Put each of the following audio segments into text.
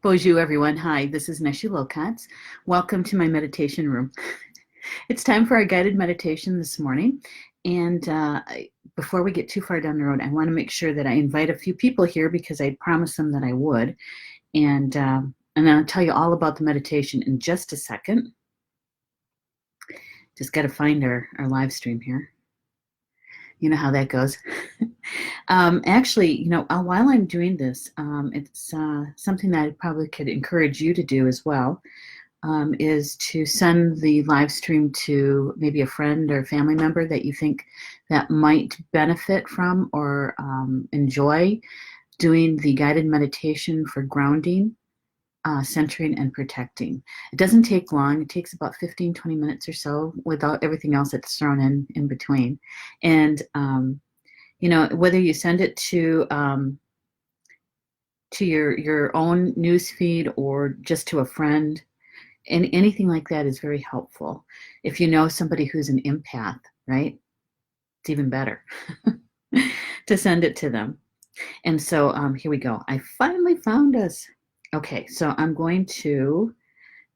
Bonjour, everyone. Hi, this is Neshi. Welcome to my meditation room. It's time for our guided meditation this morning. And before we get too far down the road, I want to make sure that I invite a few people here because I promised them that I would. And I'll tell you all about the meditation in just a second. Just got to find our live stream here. You know how that goes. Actually, while I'm doing this, it's something that I probably could encourage you to do as well, is to send the live stream to maybe a friend or family member that you think that might benefit from or enjoy doing the guided meditation for grounding, centering, and protecting. It doesn't take long. It takes about 15-20 minutes or so without everything else that's thrown in between. And whether you send it to your own news feed or just to a friend, and anything like that is very helpful. If you know somebody who's an empath, right? It's even better to send it to them. And so here we go. I finally found us. Okay, so I'm going to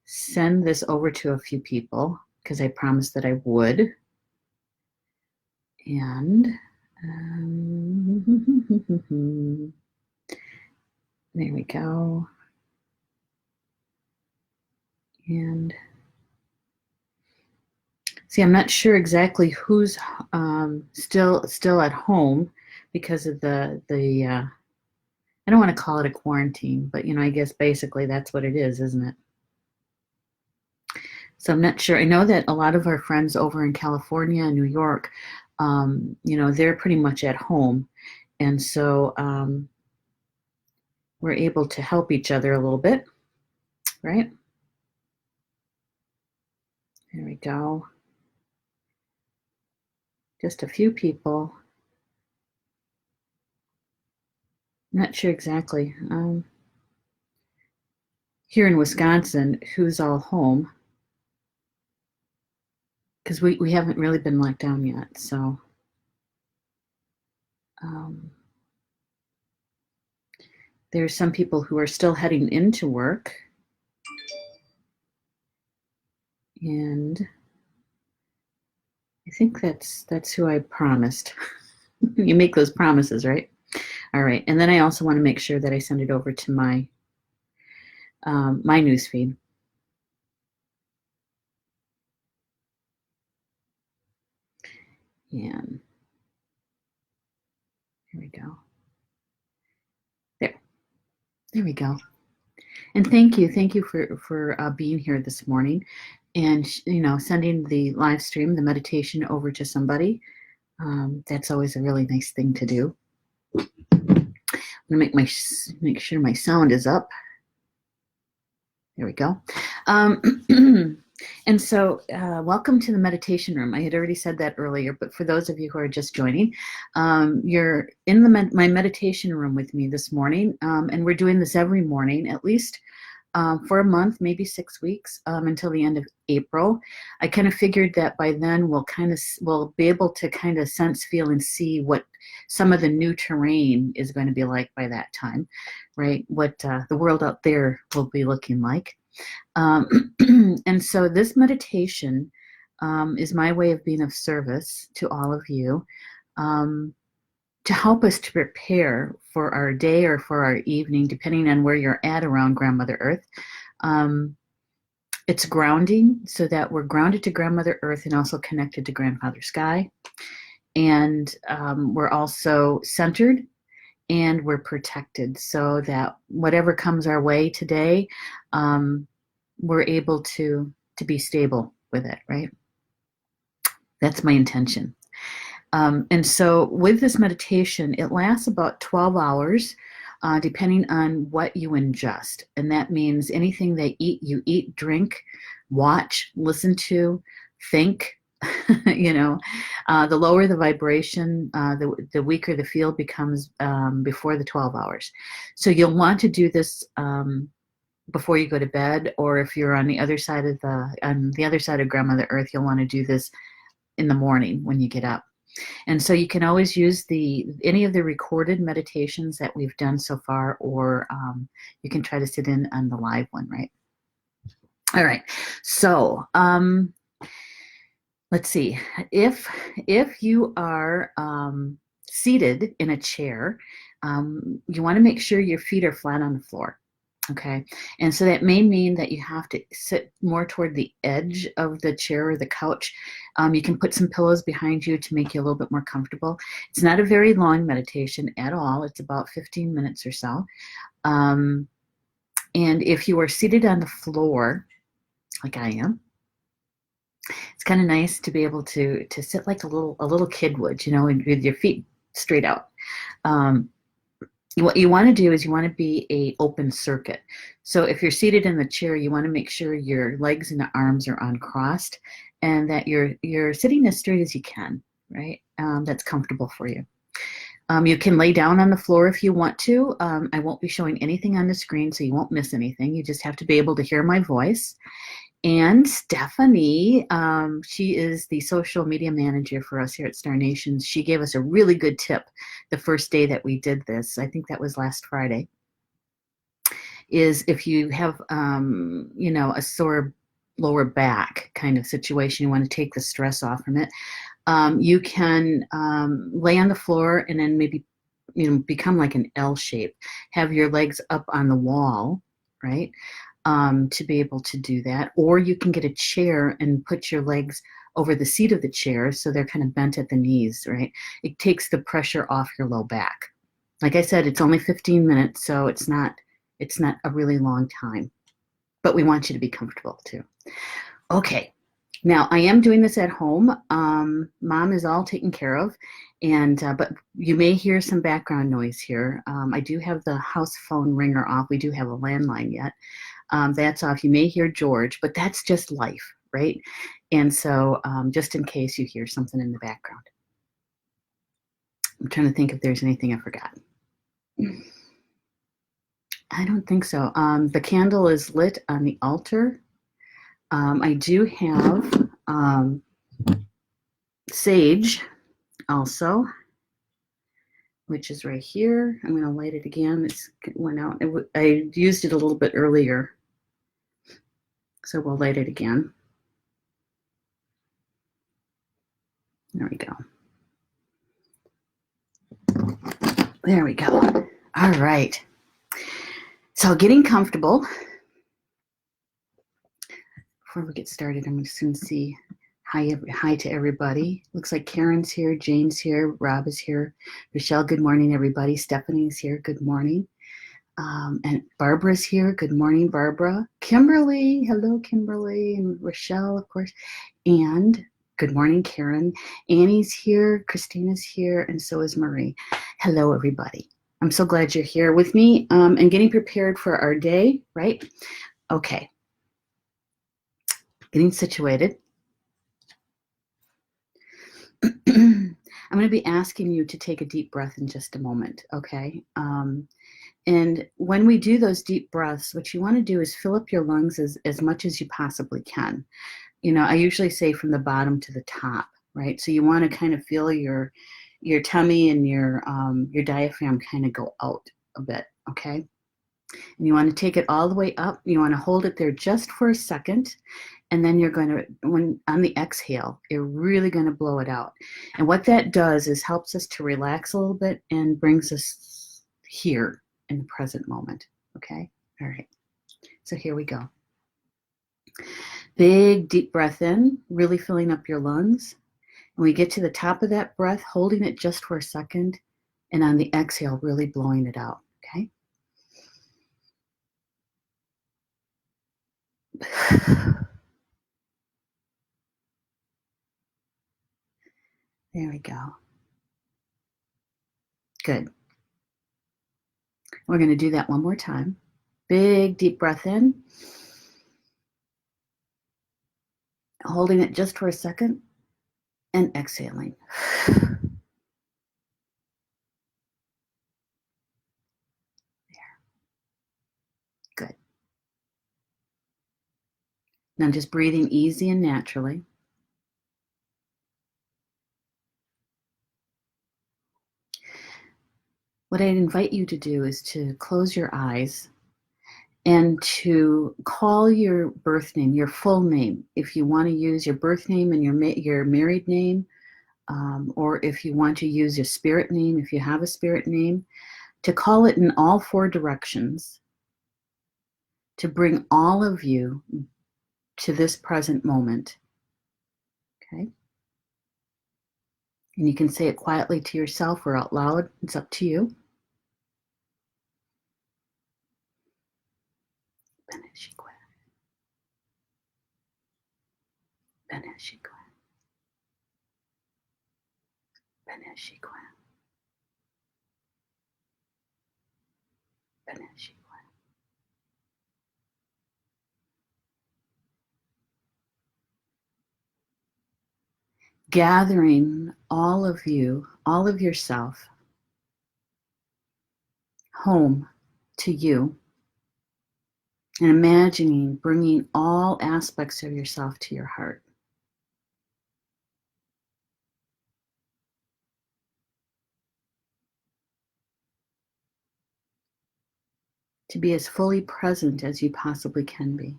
send this over to a few people because I promised that I would. And there we go. And see, I'm not sure exactly who's still at home because of the I don't want to call it a quarantine, but I guess basically that's what it is, isn't it? So I'm not sure. I know that a lot of our friends over in California and New York, they're pretty much at home, and so we're able to help each other a little bit, right? There we go. Just a few people. Not sure exactly. Here in Wisconsin, who's all home? Because we haven't really been locked down yet, so there's some people who are still heading into work, and I think that's who I promised. You make those promises, right? All right, and then I also want to make sure that I send it over to my my newsfeed. And here we go. There we go. And thank you for being here this morning, and sending the live stream, the meditation, over to somebody. That's always a really nice thing to do. I'm gonna make sure my sound is up. There we go. And so welcome to the meditation room. I had already said that earlier, but for those of you who are just joining, you're in my meditation room with me this morning, and we're doing this every morning, at least for a month, maybe 6 weeks, until the end of April. I kind of figured that by then we'll be able to kind of sense, feel, and see what some of the new terrain is going to be like by that time, right? What the world out there will be looking like. And so this meditation is my way of being of service to all of you, to help us to prepare for our day or for our evening, depending on where you're at around Grandmother Earth. It's grounding, so that we're grounded to Grandmother Earth and also connected to Grandfather Sky. And we're also centered and we're protected, so that whatever comes our way today, we're able to be stable with it, right? That's my intention. And so with this meditation, it lasts about 12 hours, depending on what you ingest. And that means anything that you eat, drink, watch, listen to, think. The lower the vibration, the weaker the field becomes before the 12 hours. So you'll want to do this before you go to bed, or if you're on the other side of Grandmother Earth, you'll want to do this in the morning when you get up. And so you can always use any of the recorded meditations that we've done so far, or you can try to sit in on the live one, right? All right. So let's see. If you are seated in a chair, you want to make sure your feet are flat on the floor. Okay. And so that may mean that you have to sit more toward the edge of the chair or the couch. You can put some pillows behind you to make you a little bit more comfortable. It's not a very long meditation at all. It's about 15 minutes or so. And if you are seated on the floor, like I am, it's kind of nice to be able to sit like a little kid would, with your feet straight out. What you want to do is you want to be a open circuit. So if you're seated in the chair, you want to make sure your legs and the arms are uncrossed and that you're sitting as straight as you can, right? That's comfortable for you. You can lay down on the floor if you want to. I won't be showing anything on the screen, so you won't miss anything. You just have to be able to hear my voice. And Stephanie, she is the social media manager for us here at Star Nations. She gave us a really good tip the first day that we did this. I think that was last Friday. Is if you have, a sore lower back kind of situation, you want to take the stress off from it. You can lay on the floor and then maybe, become like an L shape. Have your legs up on the wall, right? To be able to do that. Or you can get a chair and put your legs over the seat of the chair so they're kind of bent at the knees, right? It takes the pressure off your low back. Like I said, it's only 15 minutes, so it's not a really long time. But we want you to be comfortable too. Okay. Now, I am doing this at home. Mom is all taken care of, but you may hear some background noise here. I do have the house phone ringer off. We do have a landline yet. That's off. You may hear George, but that's just life, right? And so just in case you hear something in the background. I'm trying to think if there's anything I forgot. I don't think so. The candle is lit on the altar. I do have sage also, which is right here. I'm going to light it again. It went out. I used it a little bit earlier, so we'll light it again. There we go. There we go. All right. So getting comfortable. Before we get started, I'm going to soon see hi to everybody. Looks like Karen's here, Jane's here, Rob is here. Rochelle, good morning, everybody. Stephanie's here, good morning. And Barbara's here. Good morning, Barbara. Kimberly, hello, Kimberly. And Rochelle, of course. And good morning, Karen. Annie's here. Christina's here. And so is Marie. Hello, everybody. I'm so glad you're here with me and getting prepared for our day, right? Okay. Getting situated. I'm going to be asking you to take a deep breath in just a moment, okay? And when we do those deep breaths, what you want to do is fill up your lungs as much as you possibly can. I usually say from the bottom to the top, right? So you want to kind of feel your tummy and your diaphragm kind of go out a bit, okay? And you want to take it all the way up. You want to hold it there just for a second. And then you're going to, on the exhale, you're really going to blow it out. And what that does is helps us to relax a little bit and brings us here in the present moment. Okay? All right. So here we go. Big, deep breath in, really filling up your lungs. And we get to the top of that breath, holding it just for a second. And on the exhale, really blowing it out. Okay? There we go. Good. We're going to do that one more time. Big, deep breath in. Holding it just for a second and exhaling. There. Good. Now just breathing easy and naturally. what I'd invite you to do is to close your eyes and to call your birth name, your full name. If you want to use your birth name and your married name, or if you want to use your spirit name, if you have a spirit name, to call it in all four directions, to bring all of you to this present moment. Okay? And you can say it quietly to yourself or out loud. It's up to you. Beneshikwa, Beneshikwa, Beneshikwa, Beneshikwa. Gathering all of you, all of yourself, home to you, and imagining bringing all aspects of yourself to your heart. To be as fully present as you possibly can be.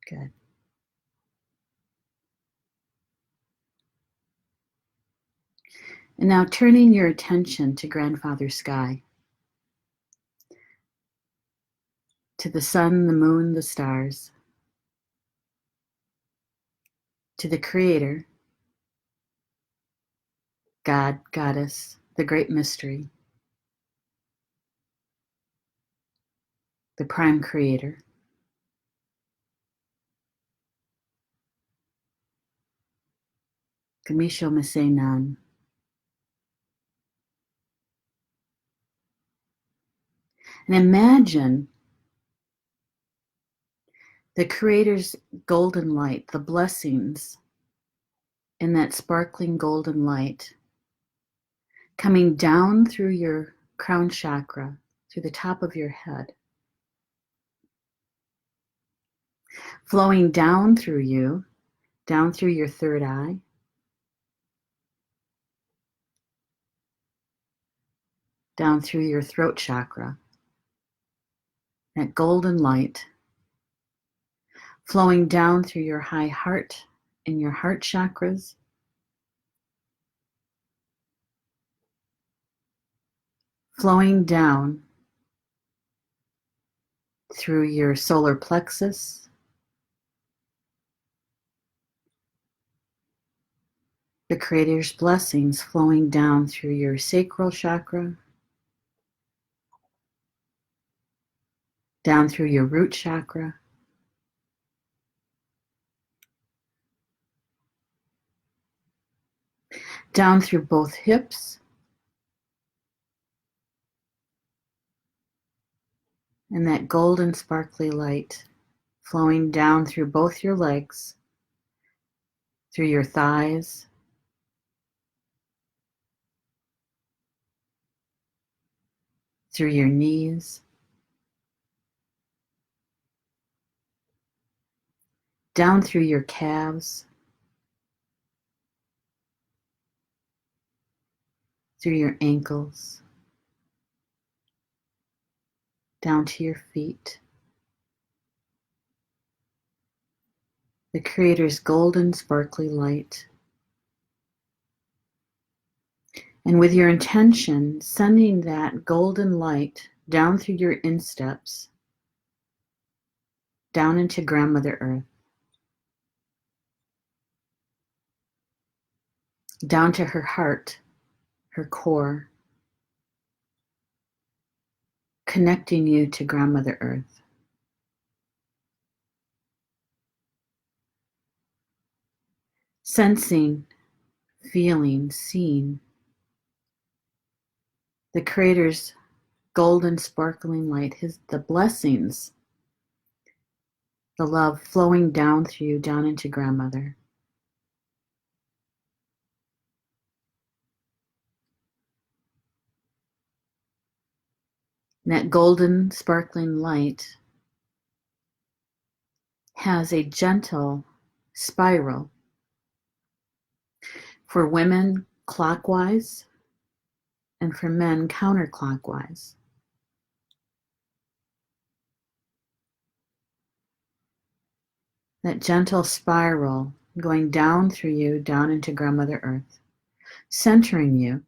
Good. And now turning your attention to Grandfather Sky, to the sun, the moon, the stars, to the Creator, God, Goddess, the Great Mystery, the Prime Creator. Kamisho Masenan. And imagine the Creator's golden light, the blessings in that sparkling golden light coming down through your crown chakra, through the top of your head, flowing down through you, down through your third eye, down through your throat chakra, that golden light flowing down through your high heart and your heart chakras, flowing down through your solar plexus, the Creator's blessings flowing down through your sacral chakra, down through your root chakra, down through both hips, and that golden sparkly light flowing down through both your legs, through your thighs, through your knees, down through your calves, through your ankles, down to your feet. The Creator's golden sparkly light. And with your intention, sending that golden light down through your insteps, down into Grandmother Earth, down to her heart, her core, connecting you to Grandmother Earth. Sensing, feeling, seeing the Creator's golden sparkling light, the blessings, the love flowing down through you, down into Grandmother. And that golden sparkling light has a gentle spiral For women, clockwise, and for men, counterclockwise. That gentle spiral going down through you, down into Grandmother Earth, centering you,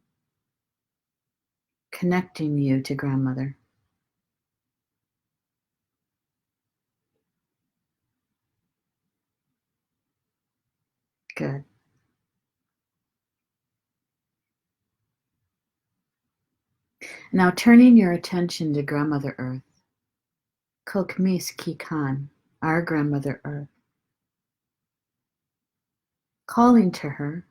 connecting you to Grandmother. Good. Now turning your attention to Grandmother Earth, Kokmis Kikan, our Grandmother Earth, calling to her,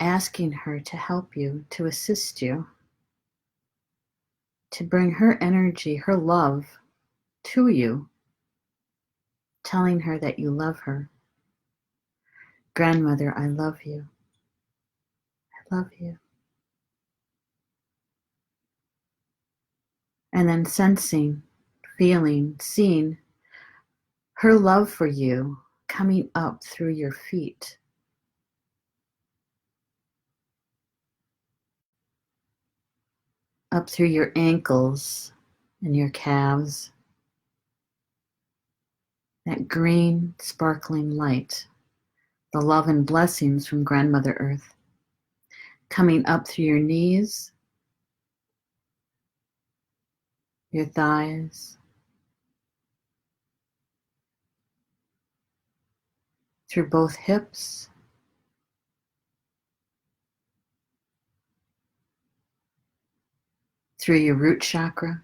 asking her to help you, to assist you, to bring her energy, her love to you, telling her that you love her. Grandmother, I love you. I love you. And then sensing, feeling, seeing her love for you coming up through your feet, up through your ankles and your calves. That green, sparkling light, the love and blessings from Grandmother Earth, coming up through your knees, your thighs, through both hips, through your root chakra,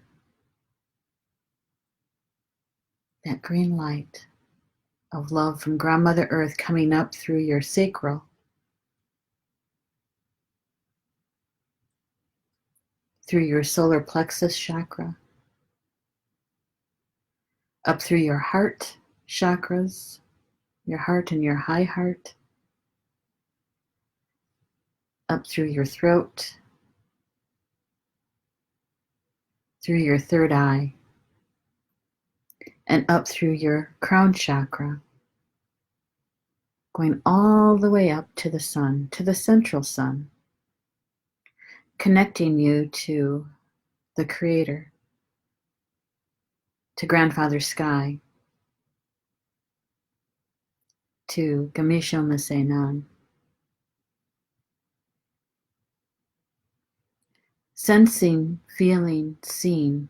that green light of love from Grandmother Earth coming up through your sacral, through your solar plexus chakra, up through your heart chakras, your heart and your high heart, up through your throat, through your third eye, and up through your crown chakra, going all the way up to the sun, to the central sun, connecting you to the Creator, to Grandfather Sky, to Gamisho Masenan. Sensing, feeling, seeing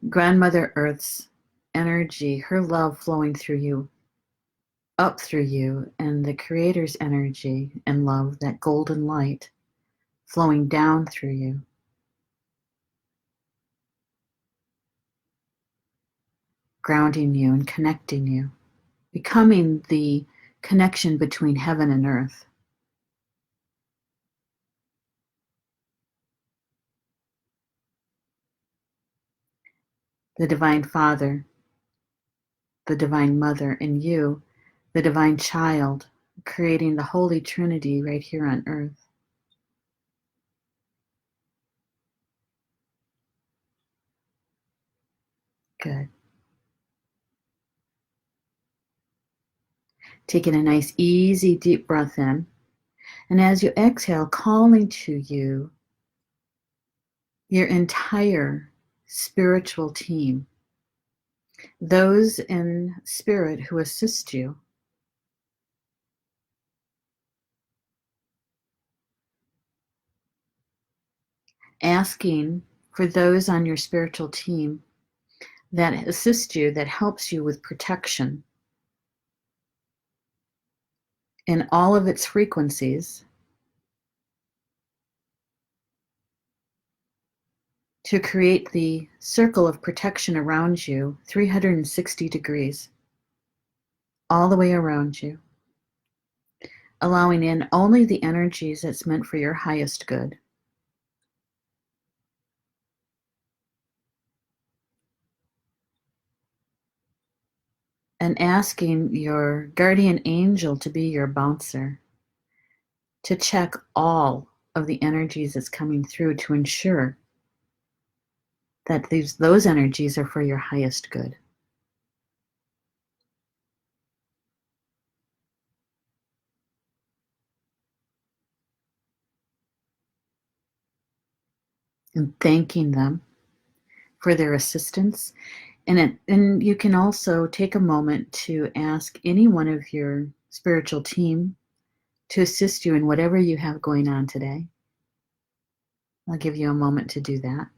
Grandmother Earth's energy, her love flowing through you, up through you, and the Creator's energy and love, that golden light, flowing down through you. Grounding you and connecting you, becoming the connection between heaven and earth. The Divine Father, the Divine Mother, and you, the Divine Child, creating the Holy Trinity right here on earth. Good. Taking a nice, easy, deep breath in. And as you exhale, calling to you your entire spiritual team, those in spirit who assist you, asking for those on your spiritual team that assist you, that helps you with protection in all of its frequencies, to create the circle of protection around you, 360 degrees, all the way around you, allowing in only the energies that's meant for your highest good. And asking your guardian angel to be your bouncer, to check all of the energies that's coming through to ensure that those energies are for your highest good. and thanking them for their assistance. And you can also take a moment to ask any one of your spiritual team to assist you in whatever you have going on today. I'll give you a moment to do that.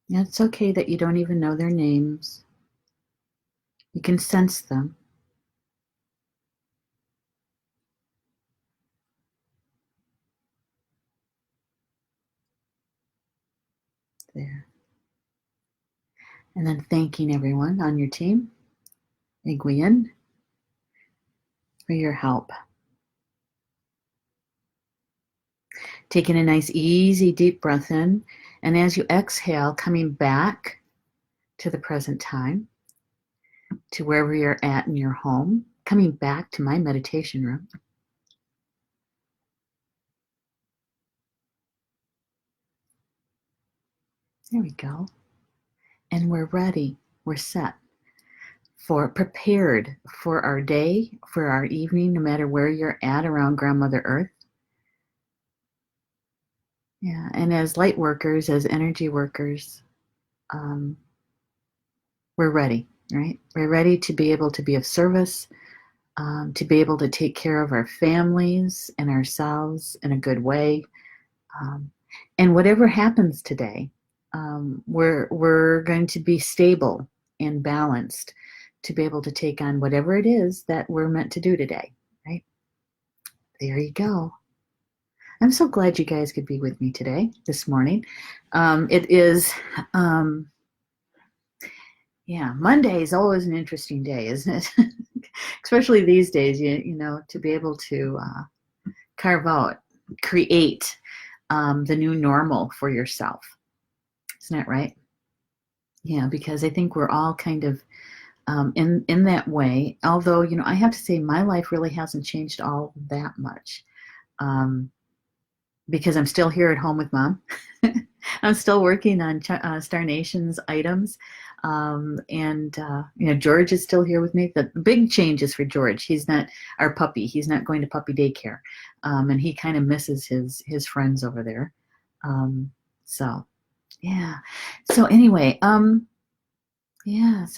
Yeah, it's okay that you don't even know their names. You can sense them. There. And then thanking everyone on your team, Iguian, for your help. Taking a nice, easy, deep breath in. And as you exhale, coming back to the present time, to wherever you're at in your home, coming back to my meditation room. There we go. And we're ready. We're set. Prepared for our day, for our evening, no matter where you're at around Grandmother Earth. Yeah, and as light workers, as energy workers, we're ready, right? We're ready to be able to be of service, to be able to take care of our families and ourselves in a good way. And whatever happens today, we're going to be stable and balanced to be able to take on whatever it is that we're meant to do today, right? There you go. I'm so glad you guys could be with me today, this morning. It is, Monday is always an interesting day, isn't it? Especially these days, you know, to be able to carve out, create the new normal for yourself. Isn't that right? Yeah, because I think we're all kind of in that way. Although, you know, I have to say my life really hasn't changed all that much. Because I'm still here at home with Mom. I'm still working on Star Nation's items. George is still here with me. The big change is for George. He's not our puppy. He's not going to puppy daycare. And he kind of misses his friends over there. So anyway, so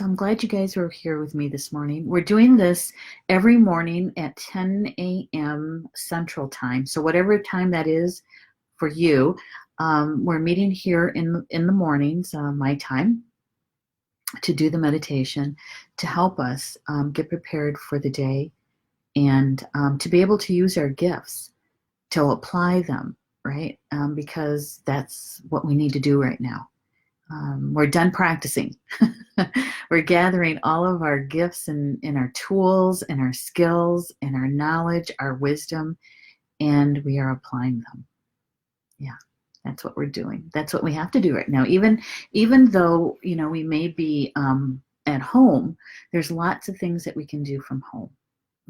I'm glad you guys were here with me this morning. We're doing this every morning at 10 a.m. Central Time. So whatever time that is for you, we're meeting here in the mornings, my time, to do the meditation, to help us get prepared for the day, and to be able to use our gifts, to apply them, right? Because that's what we need to do right now. We're done practicing. We're gathering all of our gifts and our tools and our skills and our knowledge, our wisdom, and we are applying them. Yeah, that's what we're doing. That's what we have to do right now. Even though, you know, we may be at home, there's lots of things that we can do from home.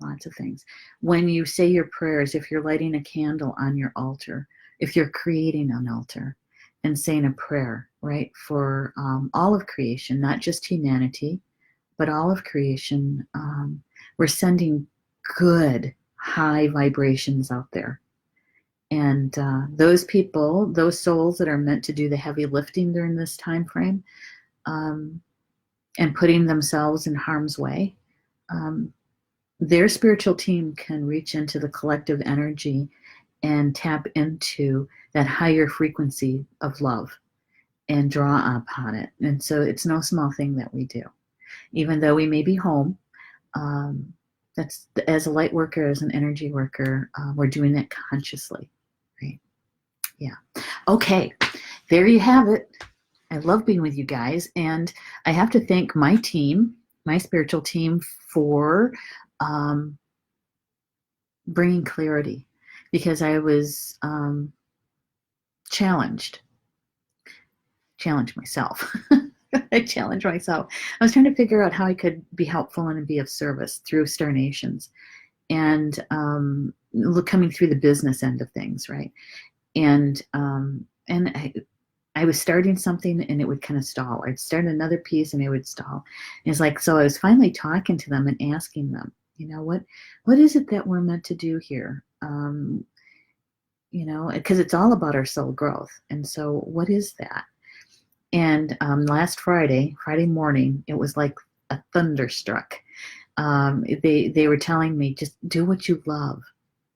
Lots of things. When you say your prayers, if you're lighting a candle on your altar, if you're creating an altar and saying a prayer, right, for all of creation, not just humanity, but all of creation, we're sending good, high vibrations out there. And those people, those souls that are meant to do the heavy lifting during this time frame, and putting themselves in harm's way, their spiritual team can reach into the collective energy and tap into that higher frequency of love and draw upon it. And so it's no small thing that we do. Even though we may be home, that's, as a light worker, as an energy worker, we're doing it consciously, right? Yeah. Okay, there you have it. I love being with you guys, and I have to thank my team, my spiritual team, for bringing clarity, because I was challenged myself. I challenged myself. I was trying to figure out how I could be helpful and be of service through Star Nations, and coming through the business end of things, right? And I was starting something and it would kind of stall. I'd start another piece and it would stall. And it's like, so I was finally talking to them and asking them, you know, what is it that we're meant to do here? you know, because it's all about our soul growth. And so what is that? And last Friday morning, it was like a thunderstruck. They were telling me, just do what you love.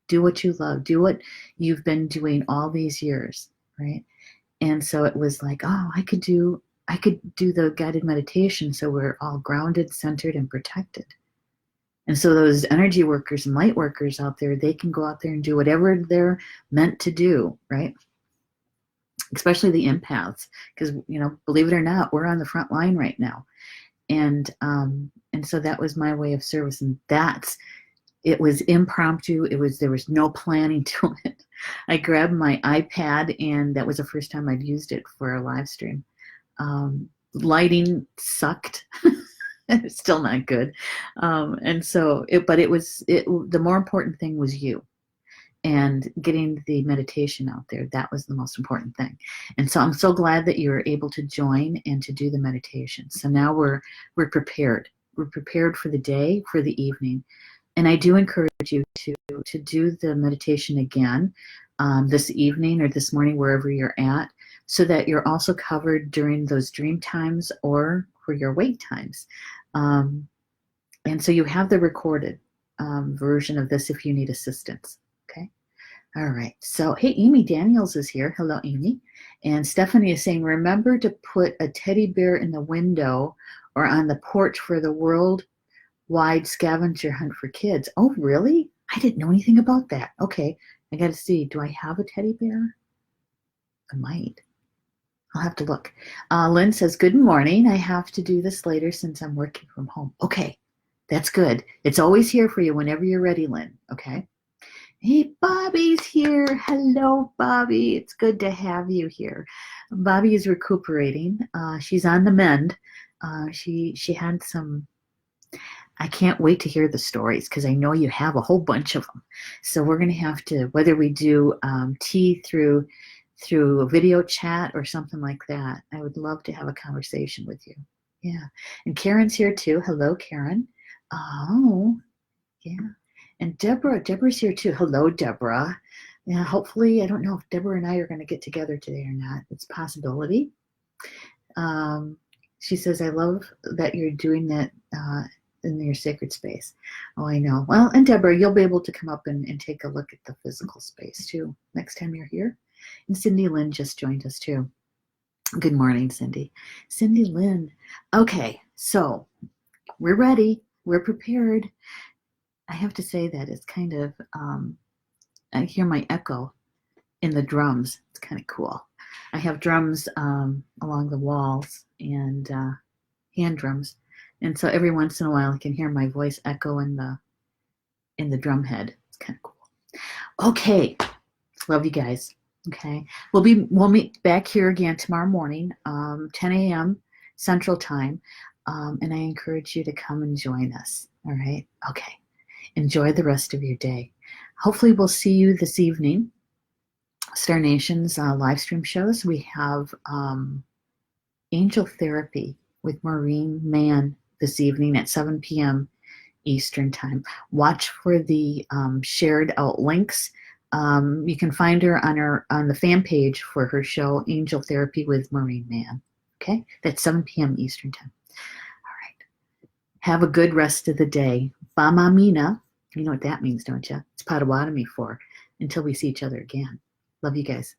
Do what you love. Do what you've been doing all these years, right? And so it was like, oh, I could do the guided meditation, so we're all grounded, centered, and protected. And so those energy workers and light workers out there, they can go out there and do whatever they're meant to do, right? Especially the empaths, because, you know, believe it or not, we're on the front line right now. And so that was my way of service, and it was impromptu. There was no planning to it. I grabbed my iPad, and that was the first time I'd used it for a live stream. Lighting sucked. It's still not good. And so the more important thing was you, and getting the meditation out there. That was the most important thing. And so I'm so glad that you were able to join and to do the meditation. So now we're prepared. We're prepared for the day, for the evening. And I do encourage you to do the meditation again this evening or this morning, wherever you're at, so that you're also covered during those dream times or for your wake times. And so you have the recorded version of this if you need assistance. Okay. All right. So, hey, Amy Daniels is here. Hello, Amy. And Stephanie is saying, remember to put a teddy bear in the window or on the porch for the worldwide scavenger hunt for kids. Oh, really? I didn't know anything about that. Okay. I got to see. Do I have a teddy bear? I might. I'll have to look. Lynn says, good morning. I have to do this later since I'm working from home. Okay. That's good. It's always here for you whenever you're ready, Lynn. Okay. Hey, Bobby's here. Hello, Bobby. It's good to have you here. Bobby is recuperating. She's on the mend. She had some. I can't wait to hear the stories because I know you have a whole bunch of them. So we're going to have to, whether we do tea through a video chat or something like that, I would love to have a conversation with you. Yeah. And Karen's here too. Hello, Karen. Oh, yeah. And Deborah's here too. Hello, Deborah. Yeah, hopefully, I don't know if Deborah and I are going to get together today or not. It's a possibility. She says, I love that you're doing that in your sacred space. Oh, I know. Well, and Deborah, you'll be able to come up and take a look at the physical space too next time you're here. And Cindy Lynn just joined us too. Good morning, Cindy. Cindy Lynn. Okay, so we're ready. We're prepared. I have to say that it's kind of, I hear my echo in the drums. It's kind of cool. I have drums along the walls and hand drums. And so every once in a while I can hear my voice echo in the drum head. It's kind of cool. Okay. Love you guys. Okay. We'll meet back here again tomorrow morning, 10 a.m. Central Time. And I encourage you to come and join us. All right. Okay. Enjoy the rest of your day. Hopefully we'll see you this evening. Star Nation's live stream shows. We have Angel Therapy with Maureen Mann this evening at 7 p.m. Eastern Time. Watch for the shared out links. You can find her on the fan page for her show, Angel Therapy with Maureen Mann. Okay, that's 7 p.m. Eastern Time. All right. Have a good rest of the day. Bamamina. You know what that means, don't you? It's Potawatomi for until we see each other again. Love you guys.